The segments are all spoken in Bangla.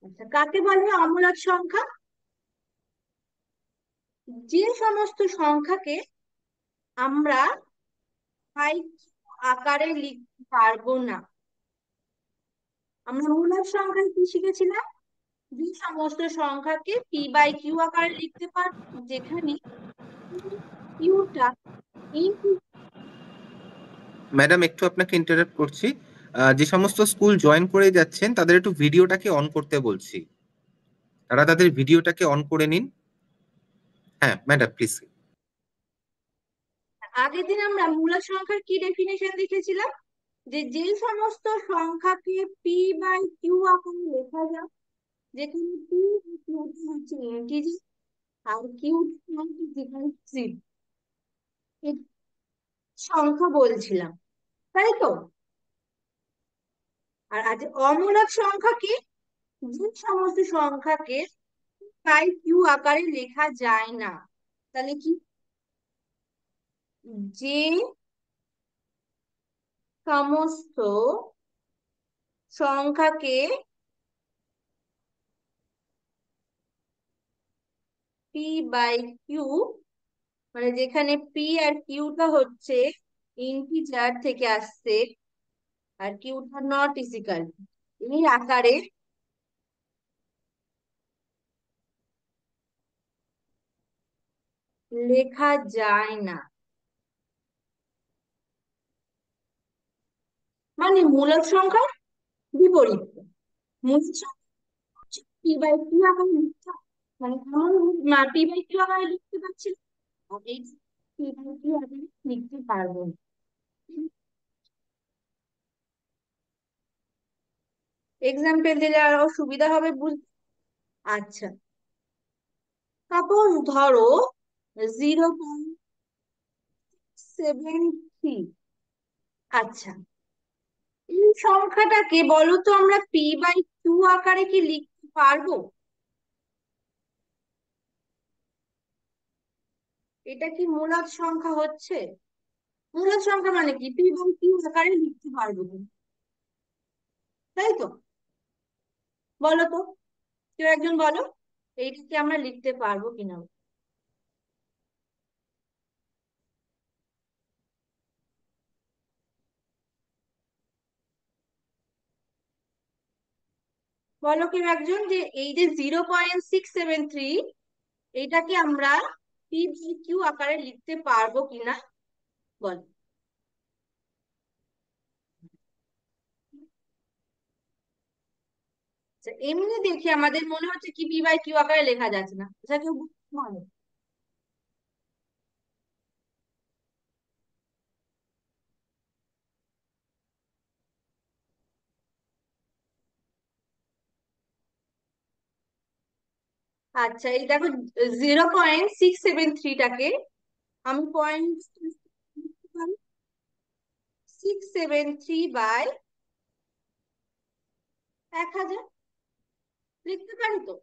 আচ্ছা, কাকে বলে অমূলক সংখ্যা? যে সমস্ত সংখ্যাকে আমরা ফাইভ আকারে লিখতে পারবো না। আমরা মূলক সংখ্যায় কি শিখেছিলাম? যে সমস্ত সংখ্যাকে পি বাই কিউ আকারে লিখতে পারবো, যেখানে কিউটা ম্যাডাম, একটু আপনাকে ইন্টারাপ্ট করছি। যে সমস্ত স্কুল জয়েন করে যাচ্ছেন তাদের একটু ভিডিওটাকে অন করতে বলছি। তারা তাদের ভিডিওটাকে অন করে নিন। হ্যাঁ ম্যাডাম, প্লিজ। আগের দিন আমরা মূলক সংখ্যার কি ডেফিনেশন দেখেছিলাম? যে যে সমস্ত সংখ্যাকে পি বাই কিউ আকারে লেখা যায়, যেখানে পি কিউ হচ্ছে ইন্টিজার আর কিউ জিরো, এই সংখ্যা বলছিলাম, তাই তো? আর আজ অমূলক সংখ্যা কি? যে সমস্ত সংখ্যাকে বাই কিউ আকারে লেখা যায় না। তাহলে কি? যে সমস্ত সংখ্যাকে পি বাই কিউ, মানে যেখানে পি আর কিউটা হচ্ছে ইন্টিজার থেকে আসছে আর কিউটা নট ইজিক্যাল, এই আকারে লেখা যায় না। মানে মূলক সংখ্যার বিপরীত। মূলক সংখ্যা পি বাই কিউ আকারে লিখতে হয়। মানে আমরা পি বাই কিউ আকারে লিখতে পারছি না, আর এই পি বাই কিউ আকারে লিখতে পারবো না। এক্সাম্পল দিলে আরো সুবিধা হবে বুঝতে। আচ্ছা, সাপোজ ধরো 0.73। আচ্ছা, এই সংখ্যাটাকে বলো তো আমরা পি বাই কিউ আকারে কি লিখতে পারবো? এটা কি মূলদ সংখ্যা হচ্ছে? মূলদ সংখ্যা মানে কি পি বাই কিউ আকারে লিখতে পারবো না, তাই তো? বলো তো, কেউ একজন বলো, এইটা কি আমরা লিখতে পারবো কিনা? বলো কেউ একজন যে এই যে 0.673, এইটাকে আমরা পি বাই কিউ আকারে লিখতে পারবো কিনা, বল। আচ্ছা, এমনি দেখে আমাদের মনে হচ্ছে কি পি বাই কিউ আকারে লেখা যাচ্ছে না, আচ্ছা কেউ বলো। আচ্ছা, এই দেখো 0.673টাকে আমি পয়েন্ট 673/1000 লিখতে পারি তো?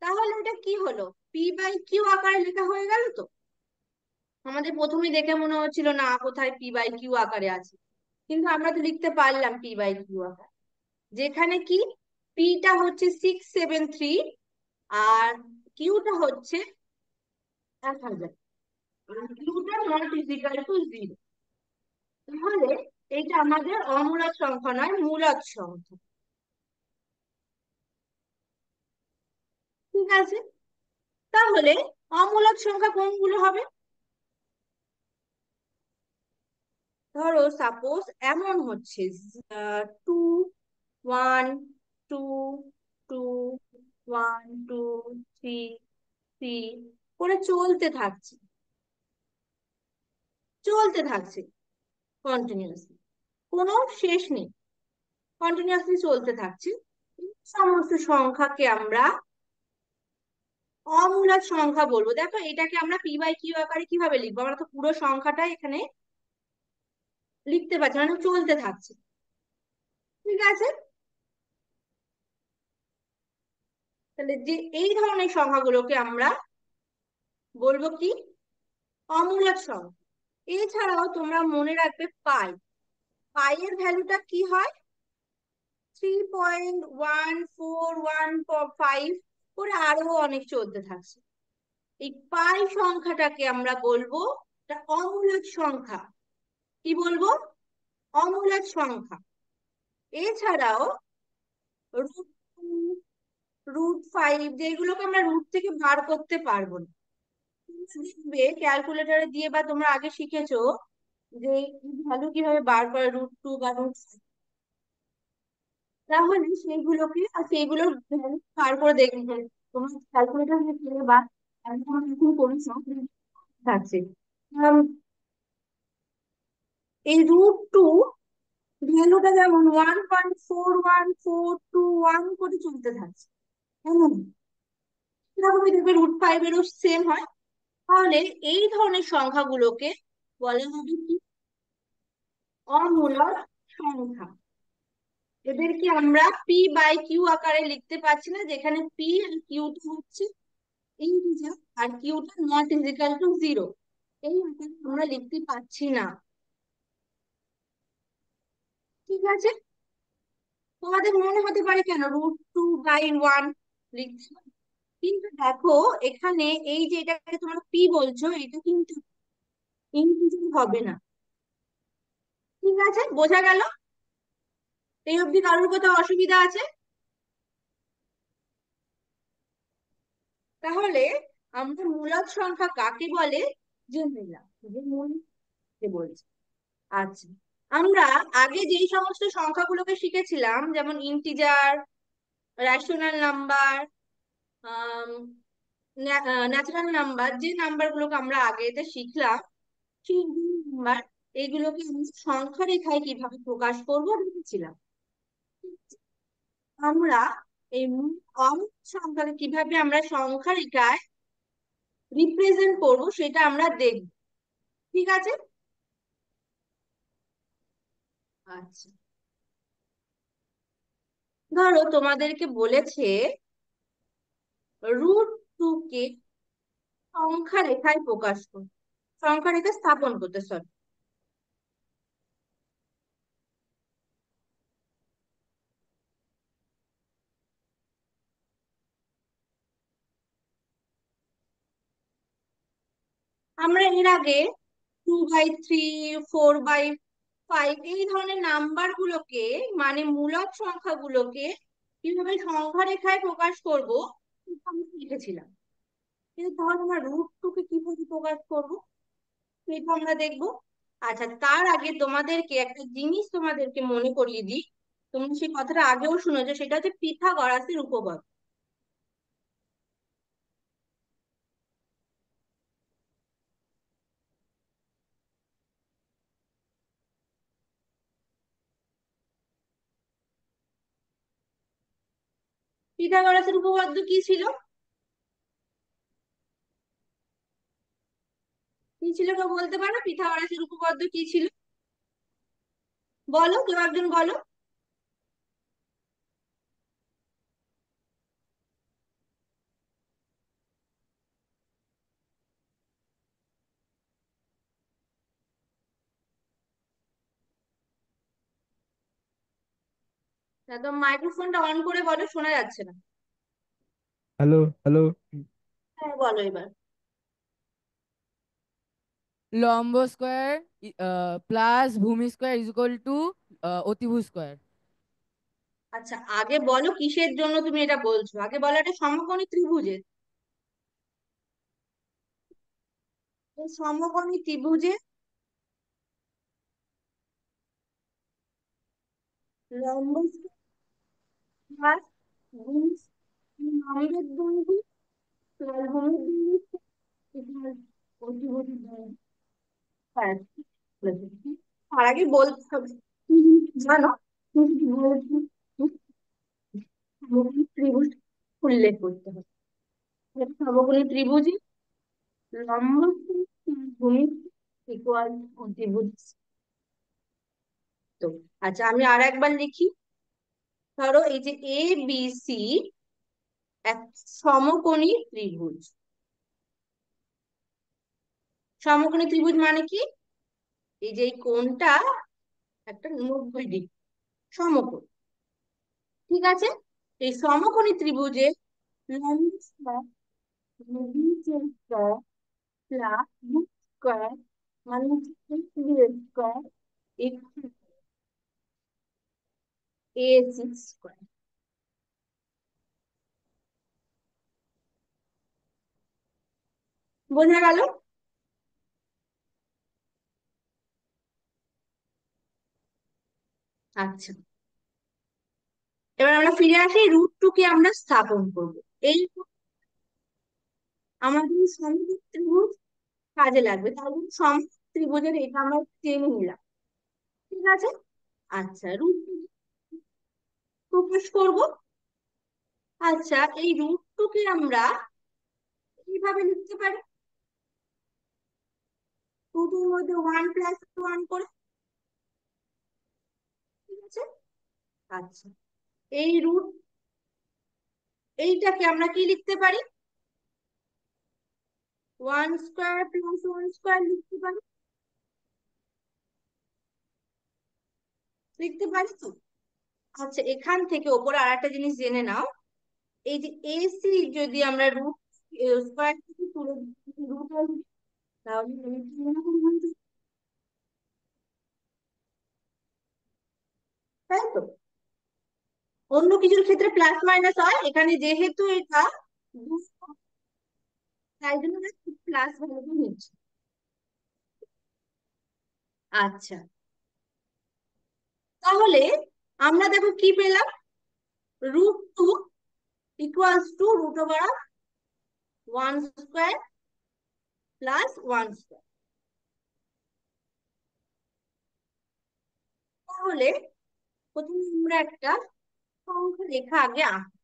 তাহলে এটা কি হলো? পি বাই কিউ আকারে লেখা হয়ে গেল তো। আমাদের প্রথমেই দেখে মনে হচ্ছিল না কোথায় পি বাই কিউ আকারে আছে, কিন্তু আমরা তো লিখতে পারলাম পি বাই কিউ আকার, যেখানে কি পিটা হচ্ছে 673 আর কিউটা হচ্ছে 1000, আর কিউটা নট ইজিক্যাল টু জিরো। তাহলে এটা আমাদের অমূলক সংখ্যা নয়, মূলক সংখ্যা। ঠিক আছে, তাহলে অমূলক সংখ্যা কোনগুলো হবে? ধরো সাপোজ এমন হচ্ছে 2 1 2 2 1 2 3 3 করে চলতে থাকছে, চলতে থাকছে কন্টিনিউয়াসলি, কোনো শেষ নেই, কন্টিনিউয়াসলি চলতে থাকছে। এই সমস্ত সংখ্যাকে আমরা অমূলক সংখ্যা বলবো। দেখো এটাকে আমরা পি বাই কিউ আকারে কিভাবে লিখবো? আমরা তো পুরো সংখ্যাটাই এখানে লিখতে পারছি, মানে চলতে থাকছে। ঠিক আছে, তাহলে যে এই ধরনের সংখ্যাগুলোকে আমরা বলবো কি? অমূলক সংখ্যা। এছাড়াও তোমরা মনে রাখবে পাই। পাই এর ভ্যালুটা কি হয়? 3.1415 করে আরো অনেক চলতে থাকছে। এই পাই সংখ্যাটাকে আমরা বলবো এটা অমূলক সংখ্যা। কি বলবো? অমূলক সংখ্যা। এছাড়াও √2, √5, যেগুলোকে আমরা রুট থেকে বার করতে পারবো না। তোমরা দেখবে ক্যালকুলেটরে দিয়ে, বা তোমরা আগে শিখেছো যে ভ্যালু কিভাবে বার করে, √2 বা √5। তাহলে সেইগুলোকে আর সেইগুলোর ভ্যালু বার করে দেখবে তোমার ক্যালকুলেটর দিয়ে, বা এখন করেছো থাকছে। উম, এই √2 ভ্যালুটা যেমন 1.4142 করে চলতে থাকছে, কেমন? এরকমই দেখবে √5 এরও সেম হয়। তাহলে এই ধরনের সংখ্যাগুলোকে বলা হবে কি? অমূলক সংখ্যা। এদেরকে আমরা p/q আকারে লিখতে পারছি না, যেখানে p আর q টা হচ্ছে ইন্টিজার আর কিউটা নট ইজিক্যাল টু 0। এই আকারে আমরা লিখতে পারছি না। ঠিক আছে? তোমাদের মনে হতে পারে কেন √2/1 লিখছি, কিন্তু দেখো এখানে এই যে এটাকে তোমরা পি বলছো, এটা কিন্তু ইন্টিজার হবে না। ঠিক আছে, বোঝা গেল? এই অবধি কারোর কোথাও অসুবিধা আছে? তাহলে আমরা মূলদ সংখ্যা কাকে বলে জেনে নিলাম, যে মূল কে বলছে। আচ্ছা, আমরা আগে যেই সমস্ত সংখ্যাগুলোকে শিখেছিলাম, যেমন integer, rational number, natural number, যে নাম্বার গুলোকে আমরা আগে এতে শিখলাম, সেই নাম্বার এইগুলোকে আমরা সংখ্যা রেখায় কিভাবে প্রকাশ করবো ভেবেছিলাম। আমরা এই অঙ্ক সংখ্যাকে কিভাবে আমরা সংখ্যা রেখায় রিপ্রেজেন্ট করব সেটা আমরা দেখব। ঠিক আছে? আচ্ছা, ধরো তোমাদেরকে বলেছে √2 কে সংখ্যা রেখায় প্রকাশ করো, সংখ্যা রেখা স্থাপন করতে। সরি, আমরা এর আগে 2/3, 4/5 এই ধরনের নাম্বার গুলোকে, মানে মূলদ সংখ্যাগুলোকে কিভাবে সংখ্যা রেখায় প্রকাশ করব সেটা আমরা লিখেছিলাম। কিন্তু তাহলে আমরা √2 কে কিভাবে প্রকাশ করব সেটা আমরা দেখবো। আচ্ছা, তার আগে তোমাদেরকে একটা জিনিস তোমাদেরকে মনে করিয়ে দিই। তুমি সেই কথাটা আগেও শুনেছো, সেটা হচ্ছে পিথাগোরাসের উপপাদ্য। পিথাগোরাসের উপপাদ্য কি ছিল? কি ছিল কেউ বলতে পারো? পিথাগোরাসের উপপাদ্য কি ছিল? বলো, কেউ একজন বলো। একদম মাইক্রোফোনটা অন করে বলো, শোনা যাচ্ছে না। Hello hello. হ্যাঁ, বলো এবার। লম্ব স্কোয়ার প্লাস ভূমি স্কোয়ার ইজ ইকুয়াল টু অতিভুজ স্কোয়ার। আচ্ছা, আগে বলো কিসের জন্য তুমি এটা বলছো, আগে বলো এটা সমকোণী ত্রিভুজের। এই সমকোণী ত্রিভুজের লম্ব প্লাস ভূমি, লম্বের দৈর্ঘ্য প্লাস ভূমির দৈর্ঘ্য equals অতিভুজের দৈর্ঘ্য। ব্যাস, বলেছি। তার আগে বলতে হবে তুমি যদি জানো, তুমি যদি বলছো সমকোণী ত্রিভুজ উল্লেখ করতে হবে। এটা সমকোণী ত্রিভুজে লম্ব ভূমি ইকুয়াল অতিভুজ। তো আচ্ছা, আমি আর একবার লিখি। ধরো এই যে এ বি সি এক সমকোণী ত্রিভুজ। সমকোণী ত্রিভুজ মানে কি? এই যে এই কোণটা একটা 90 ডিগ্রি সমকোণ। ঠিক আছে, এই সমকোণী ত্রিভুজে লম্ব square square plus root square মানে স্কয়ার এ সিক্স স্কয়ার। বোঝা গেল? আচ্ছা, এবার আমরা ফিরে আসি, রুট টু কে আমরা স্থাপন করব। এই আমাদের সমদ্বিখ ত্রিভুজ কাজে লাগবে, তাহলে সমদ্বিখ ত্রিভুজের এটা আমরা টেনে নিলাম। ঠিক আছে, আচ্ছা রুট প্রকাশ করব। আচ্ছা, এই রুট টু কে আমরা কিভাবে লিখতে পারি? টু টুর মধ্যে ওয়ান প্লাস ওয়ান করে। ঠিক আছে, আচ্ছা এই রুট এইটাকে আমরা কি লিখতে পারি? One square plus one square লিখতে পারি। লিখতে পারি তো? আচ্ছা, এখান থেকে ওপরে আর একটা জিনিস জেনে নাও, এই যে এসি যদি আমরা রুট স্কোয়ার থেকে তুলে রুট আসবে, তাহলে এরকম হয়ে যাবে, তাই তো? অন্য কিছুর ক্ষেত্রে প্লাস মাইনাস হয়, এখানে যেহেতু এটা তাই জন্য প্লাস ভ্যালু নিচ্ছে। আচ্ছা, তাহলে আমরা দেখো কি পেলাম, root two equals to root over one square plus one square. তাহলে প্রথমে আমরা একটা সংখ্যা রেখা আগে আঁকবো।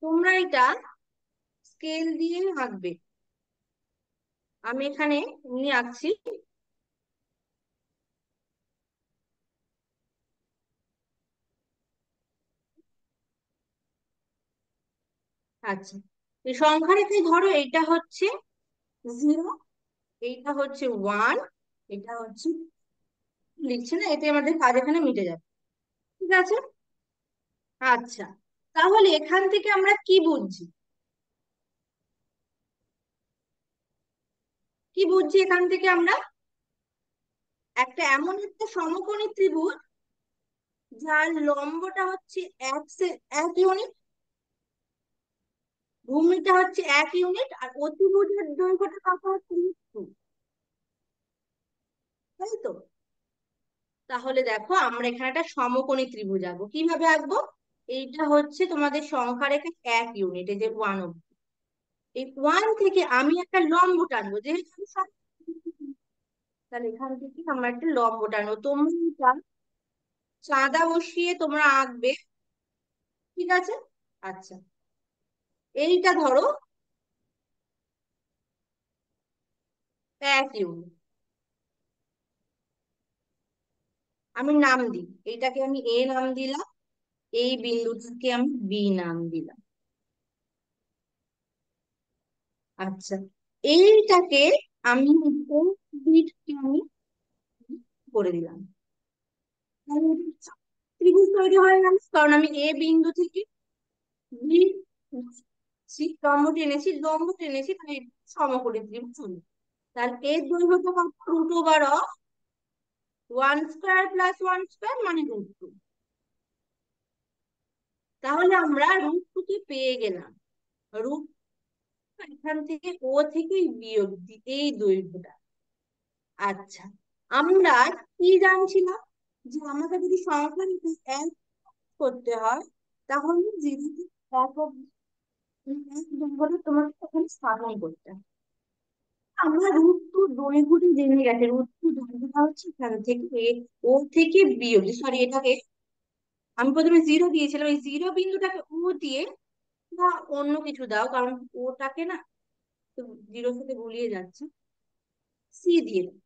তোমরা এটা স্কেল দিয়ে আঁকবে, আমি এখানে নিয়ে আঁকছি। আচ্ছা, এই সংখ্যা রেখায় ধরো এইটা হচ্ছে জিরো, এইটা হচ্ছে ওয়ান, এটা হচ্ছে, লিখছে না, এতে আমাদের কাজ এখানে মিটে যাবে। ঠিক আছে, আচ্ছা তাহলে এখান থেকে আমরা কি বুঝছি? কি বুঝছি এখান থেকে আমরা? একটা এমন একটা সমকোণী ত্রিভুজ যার লম্বটা হচ্ছে এক ইউনিট, ভূমিটা হচ্ছে এক ইউনিট, আর অতিভুজের দৈর্ঘ্যটা কত হচ্ছে √2, তাই তো? তাহলে দেখো আমরা এখানে একটা সমকোণী ত্রিভুজ আঁকবো। কিভাবে আঁকবো? এইটা হচ্ছে তোমাদের সংখ্যা রেখে এক ইউনিট, এই যে ওয়ান অব্দি, এই ওয়ান থেকে আমি একটা লম্ব টানবো, যেহেতু আমি তাহলে এখান থেকে আমরা একটা লম্ব টানবো। তোমরা এটা চাঁদা বসিয়ে তোমরা আঁকবে। ঠিক আছে, আচ্ছা এইটা ধরো এক ইউনিট, আমি নাম দিই, এইটাকে আমি এ নাম দিলাম, এই বিন্দুটাকে আমি বি নাম দিলাম। আচ্ছা, এইটাকে আমি বিটকে আমি করে দিলাম। তাহলে এটা ত্রিভুজ তৈরি হয়ে গেল, কারণ আমি এ বিন্দু থেকে বি লম্ব টেনেছি, তাহলে এটা সমকোণী ত্রিভুজ হলো। তাহলে এর দৈর্ঘ্যটা কত? √2 one square plus one square মানে √2। তাহলে আমরা √2 কে পেয়ে গেলাম। রুট এখান থেকে ও থেকে বিয়োগ এই দৈর্ঘ্যটা। আচ্ছা, আমরা কি জানছিলাম, যে আমাকে যদি সংখ্যা এক করতে হয়, তাহলে জিরো থেকে এক অব্দি এক দৈর্ঘ্যটা তোমাকে ওখানে স্থাপন করতে হয়। আমরা √2 দৈর্ঘ্যটা জেনে গেছে, √2 দৈর্ঘ্যটা হচ্ছে এখান থেকে ও থেকে বিয়োগ, সরি এটাকে আমি প্রথমে জিরো দিয়েছিলাম, এই জিরো বিন্দুটাকে ও দিয়ে বা অন্য কিছু দাও, কারণ ওটাকে না তো জিরোর সাথে গুলিয়ে যাচ্ছে, সি দিয়ে দাও।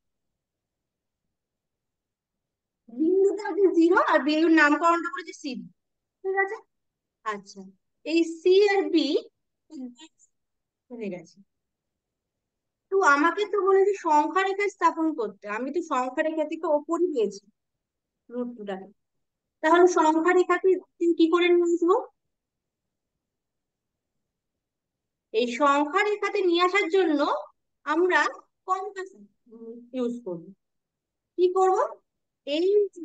বিন্দুটা হচ্ছে জিরো আর বিন্দুর নামকরণটা করেছে সি। ঠিক আছে, আচ্ছা এই সি আর বি হয়ে গেছে। তো আমাকে তো বলেছে সংখ্যা রেখা স্থাপন করতে, আমি তো সংখ্যা রেখা থেকে ওপরই পেয়েছি রুটটাকে। তাহলে সংখ্যা রেখাকে কি করে নিয়ে আসবো? এই সংখ্যা রেখাতে নিয়ে আসার জন্য আমরা কম্পাস ইউজ করব। কি করব? এই যে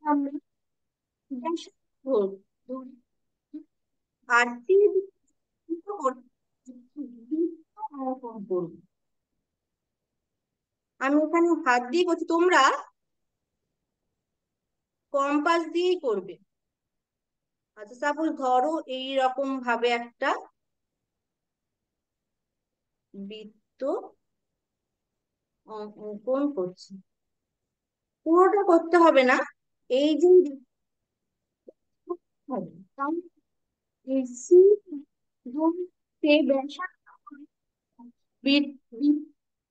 আমরা ব্যাসার্ধ ধরি, আর বৃত্ত অঙ্কন করব। আমি এখানে হাত দিয়ে করছি, তোমরা কম্পাস দিয়েই করবে। আচ্ছা, সাপোজ ধরো এইরকম ভাবে একটা বৃত্ত অঙ্কন করছি। পুরোটা করতে হবে না, এই যে হবে, কারণ এই সি ধরতে ব্যাসার্ধ বৃত্ত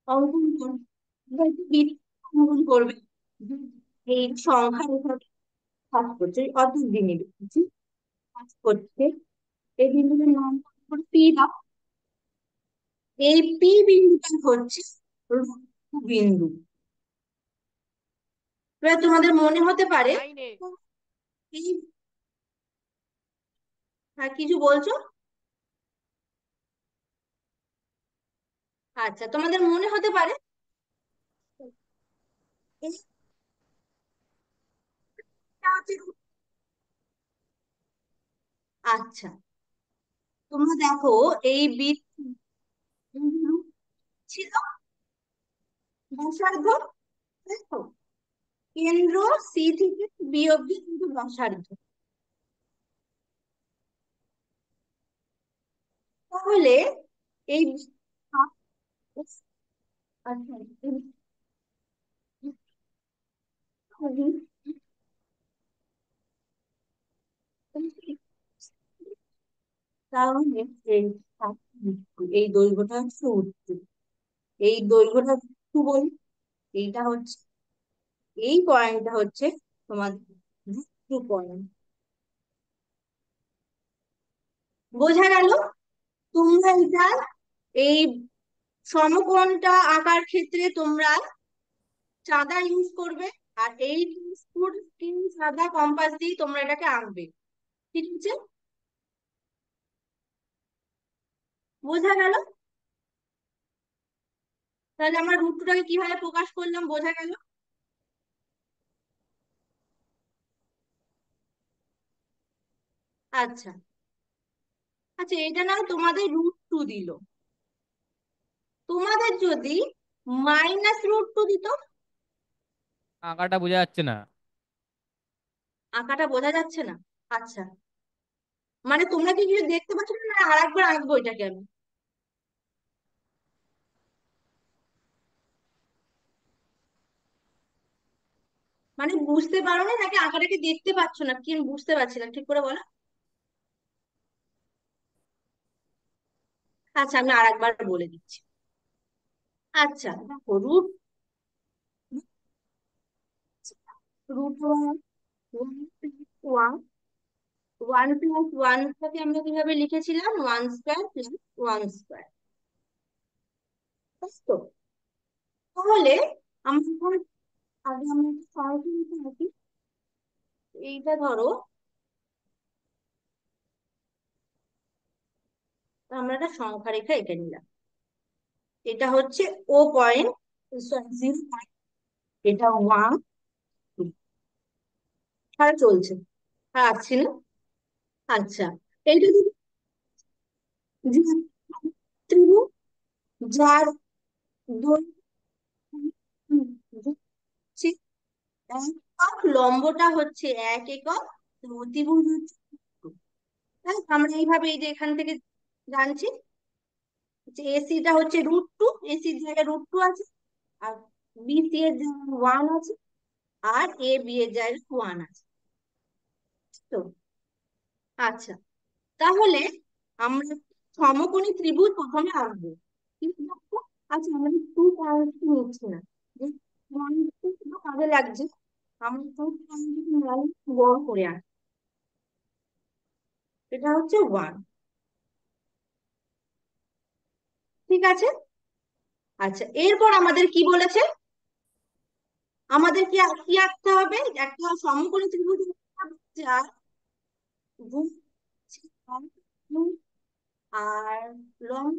অঙ্কন করবে, বৃত্ত অঙ্কন করবে। এই সংখ্যা রেখাকে কাজ করছে, অত দিনে কাজ করছে। এই বিন্দুটার নাম পি দাও। এই পি বিন্দুটা হচ্ছে রুক্ষ বিন্দু। এবার তোমাদের মনে হতে পারে লাইনে। এই, হ্যাঁ কিছু বলছো? আচ্ছা, তোমাদের মনে হতে পারে এইটা হচ্ছে আচ্ছা, তোমরা দেখো এই বিন্দু ছিল ব্যাসার্ধ, তাই তো? কেন্দ্র সি থেকে বি অব্দি কিন্তু ব্যাসার্ধ। তাহলে এই আচ্ছা, তাহলে এই এই দৈর্ঘ্যটা হচ্ছে উত্তর, এই দৈর্ঘ্যটা একটু বলি। এইটা হচ্ছে, এই পয়েন্টটা হচ্ছে তোমাদের টু পয়েন্ট। বোঝা গেল? তোমরা এটা এই সমকোণটা আঁকার ক্ষেত্রে তোমরা চাঁদা ইউজ করবে, আর এই স্কুল স্কিন সাদা কম্পাস দিয়ে তোমরা এটাকে আঁকবে। ঠিক আছে? বোঝা গেল? তাহলে আমরা রুটটাকে কিভাবে প্রকাশ করলাম, বোঝা গেল? আচ্ছা। আচ্ছা, এটা না তোমাদের √2 দিল, তোমাদের যদি -√2 দিত? আঁকাটা বোঝা যাচ্ছে না। আঁকাটা বোঝা যাচ্ছে না? আচ্ছা, মানে তোমরা কি কিছু দেখতে পাচ্ছ না, আর একবার আঁকবো এটাকে আমি? মানে বুঝতে পারো না নাকি আঁকাটাকে দেখতে পাচ্ছ না, কি আমি বুঝতে পারছি না, ঠিক করে বলো। আচ্ছা, আমি আর একবার বলে দিচ্ছি। আচ্ছা দেখো, root root one, one one plus ওয়ানটাকে আমরা কিভাবে লিখেছিলাম? One square plus one square, তাই তো? তাহলে আমরা এখন আগে আমরা একটা সংখ্যা লিখে রাখি। এইটা ধরো আমরা একটা সংখ্যা রেখা এঁকে নিলাম। এটা হচ্ছে ও পয়েন্ট, জিরো পয়েন্ট, এটা ওয়ান, আর চলছে, আর আসছি না। আচ্ছা, এইটা যদি ত্রিভুজ যার দৈর্ঘ্য হচ্ছে 1 একক, লম্বটা হচ্ছে 1 একক, তো অতিভুজ হচ্ছে 2। তাই তো? আমরা এইভাবে এই যে এখান থেকে জানছি যে এসিটা হচ্ছে √2, এসির জায়গায় √2 আছে, আর বিসি এর জায়গায় 1 আছে, আর এ বি এর জায়গায় 1 আছে। তো আচ্ছা, তাহলে আমরা সমকোণী ত্রিভুজ প্রথমে আঁকবো। কিন্তু দেখো, আচ্ছা আমরা 2 পয়েন্ট নিচ্ছি না, যে পয়েন্ট শুধু কাজে লাগছে, আমরা 2 পয়েন্ট যদি বড় করে আঁকি। এটা হচ্ছে ওয়ান, ঠিক আছে। আচ্ছা, এরপর আমাদের কি বলেছে? আমাদের কি কি আঁকতে হবে? একটা সমকোণী ত্রিভুজ আঁকতে হবে, যার ভূমি আর লম্ব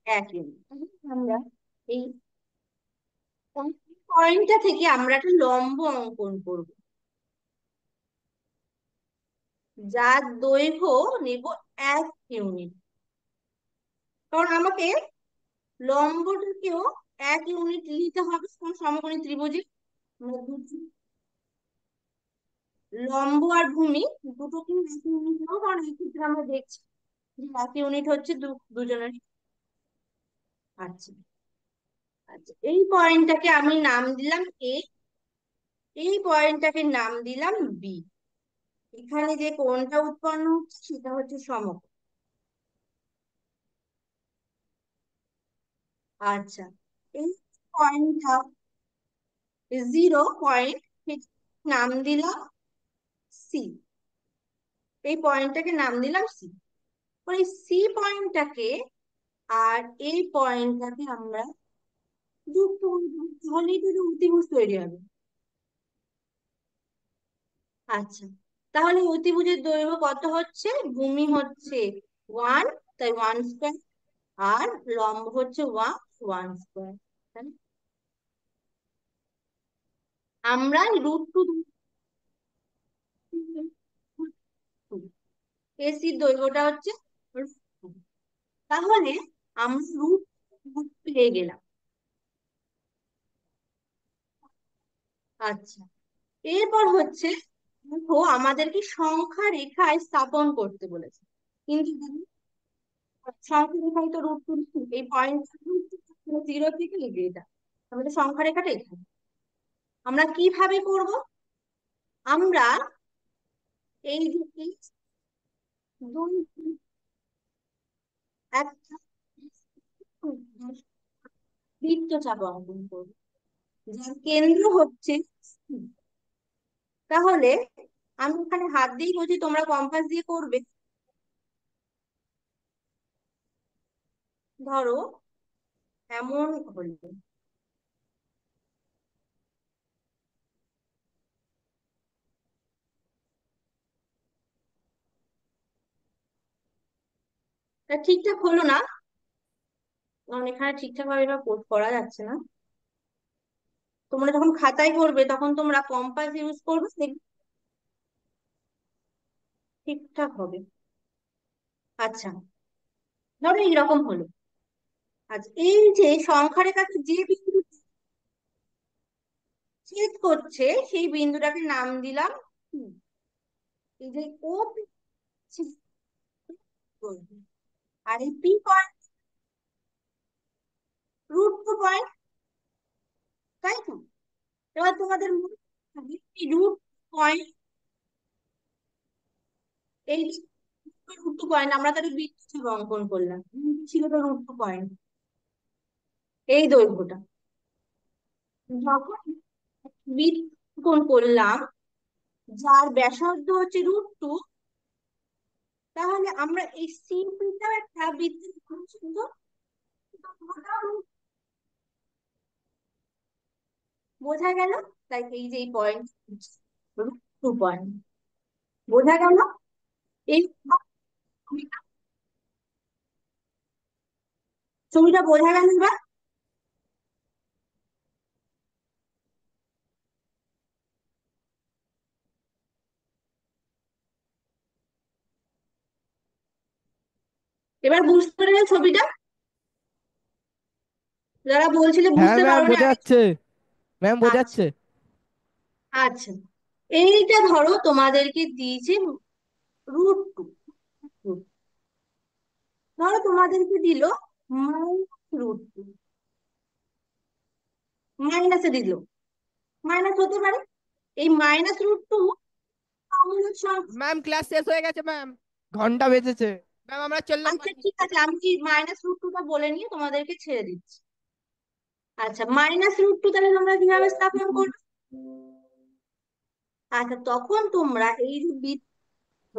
এক ইউনিট। আমরা এই পয়েন্টটা থেকে আমরা একটা লম্ব অঙ্কন করব, যার দৈর্ঘ্য নেব 1 ইউনিট। কারণ আমাকে লম্বটাকেও 1 ইউনিট নিতে হবে কোন সমকোণী ত্রিভুজে। আমরা লম্ব আর ভূমি দুটোকে 1 ইউনিট নেবো, কারণ এই ক্ষেত্রে আমরা দেখছি যে 1 ইউনিট হচ্ছে দুজনের। আচ্ছা। আচ্ছা, এই পয়েন্টটাকে আমি নাম দিলাম এ, এই পয়েন্টটাকে নাম দিলাম বি। এখানে যে কোণটা উৎপন্ন হচ্ছে সেটা হচ্ছে সমকোণ। আচ্ছা, এই পয়েন্টটা 0 পয়েন্ট, নাম দিলাম সি। এই পয়েন্টটাকে নাম দিলাম সি। এই সি পয়েন্টটাকে আর এই পয়েন্টটাকে আমরা যুক্ত করে দেবো, তাহলেই তো এটা অতিভুজ তৈরি হবে। আচ্ছা, তাহলে অতিভুজের দৈর্ঘ্য কত হচ্ছে? ভূমি হচ্ছে 1, তাই 1 স্কোয়ার, আর লম্ব হচ্ছে 1 স্কোয়ার। আমরা √2, এসির দৈর্ঘ্যটা হচ্ছে √2। তাহলে আমরা রুট পেয়ে গেলাম। আচ্ছা, এরপর হচ্ছে দেখো আমাদেরকে সংখ্যা রেখায় স্থাপন করতে বলেছে, কিন্তু সংখ্যা রেখায় তো √2 এই পয়েন্ট 0 থেকে লিখে এটা আমাদের সংখ্যা রেখাটা এখানে। আমরা কিভাবে করব? আমরা এই যে এই দুই একটা বৃত্তচাপ অঙ্কন করব, যার কেন্দ্র হচ্ছে C। তাহলে আমি এখানে হাত দিয়েই বলছি, তোমরা কম্পাস দিয়ে করবে। ধরো এমন হলো, এটা ঠিকঠাক হলো না, কারণ এখানে ঠিকঠাক ভাবে এটা করা যাচ্ছে না। তোমরা যখন খাতায় করবে তখন তোমরা কম্পাস ইউজ করবে, দেখবে ঠিকঠাক হবে। আচ্ছা, ধরো এইরকম হলো। আচ্ছা, এই যে সংখ্যা রেখাকে যে বিন্দু ছেদ করছে সেই বিন্দুটাকে নাম দিলাম P। এই যে ও ছেদ করবে, আর এই পি পয়েন্ট √2 পয়েন্ট, তাই তো? এবার তোমাদের √2 পয়েন্ট, এই √2 পয়েন্ট আমরা তাহলে বৃত্ত অঙ্কন করলাম, ছিল তো √2 পয়েন্ট এই দৈর্ঘ্যটা। যখন বৃত্ত অঙ্কন করলাম যার ব্যাসার্ধ হচ্ছে √2, তাহলে আমরা এই সিপিটাও একটা বৃত্তের ব্যাসার্ধ, বোঝা গেল? তাই এই যে এই পয়েন্ট √2 পয়েন্ট, বোঝা গেল? এই ছবিটা বোঝা গেল এবার? এবার বুঝতে পেরেছো ছবিটা? যারা বলছিলে হ্যাঁ বুঝতে ম্যাম, পারো না বোঝা আগে। যাচ্ছে। ম্যাম, বোঝা আচ্ছা। যাচ্ছে। আচ্ছা, এইটা ধরো তোমাদেরকে দিয়েছে √2। ধরো তোমাদেরকে দিল -√2, মাইনাসে দিল, মাইনাস হতে পারে। এই -√2 অমূলক সংখ্যা। ম্যাম, ক্লাস শেষ হয়ে গেছে ম্যাম, ঘন্টা বেজেছে। ম্যাম, আমরা চললাম আচ্ছা, বাড়ি। ঠিক আছে, আমি -√2টা বলে নিয়ে তোমাদেরকে ছেড়ে দিচ্ছি। আচ্ছা, -√2 তাহলে তোমরা কিভাবে স্থাপন করবে? আচ্ছা, তখন তোমরা এই যে বৃত্ত,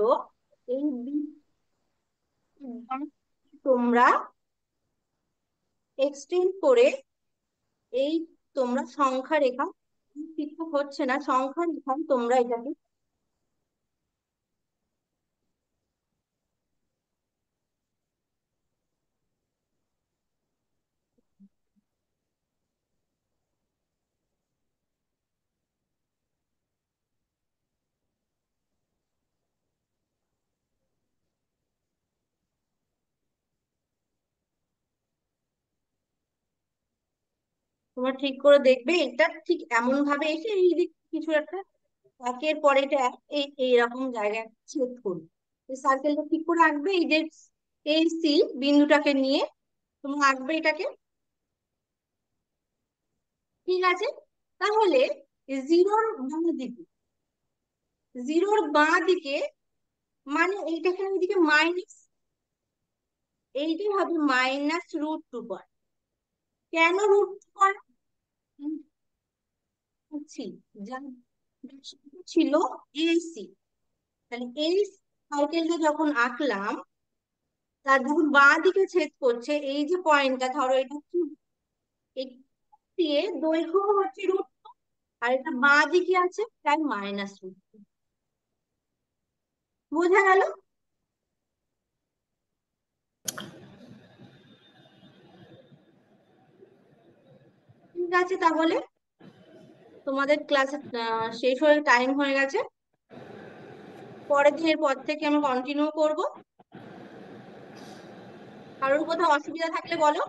এই বৃত্ত তোমরা এক্সটেন্ড করে এই তোমরা সংখ্যা রেখা, কিছু হচ্ছে না, সংখ্যা রেখা তোমরা এটাকে তোমরা ঠিক করে দেখবে, এটা ঠিক এমন ভাবে এসে এই দিক কিছু একটা একের পর এটা এই এইরকম জায়গায় ছেদ করবে। এই সার্কেলটা ঠিক করে আঁকবে, এই যে এই সি বিন্দুটাকে নিয়ে তোমরা আঁকবে এটাকে। ঠিক আছে, তাহলে জিরোর বাঁ দিকে, জিরোর বাঁ দিকে মানে এইটাকে এইদিকে মাইনাস, এইটাই হবে -√2 কেন √2 ছিল, যার ব্যাসার্ধ ছিল AC। তাহলে এই সার্কেলটা যখন আঁকলাম, তার যখন বাঁ দিকে ছেদ করছে, এই যে পয়েন্টটা ধরো এটা কি, এই দিয়ে দৈর্ঘ্য হচ্ছে √2, আর এটা বাঁ দিকে আছে তাই -√2। বোঝা গেল? ঠিক আছে, তাহলে তোমাদের ক্লাসে শেষ হয়ে টাইম হয়ে গেছে। পরের দিনের পর থেকে আমরা কন্টিনিউ করব। কারোর কোথাও অসুবিধা থাকলে বলো।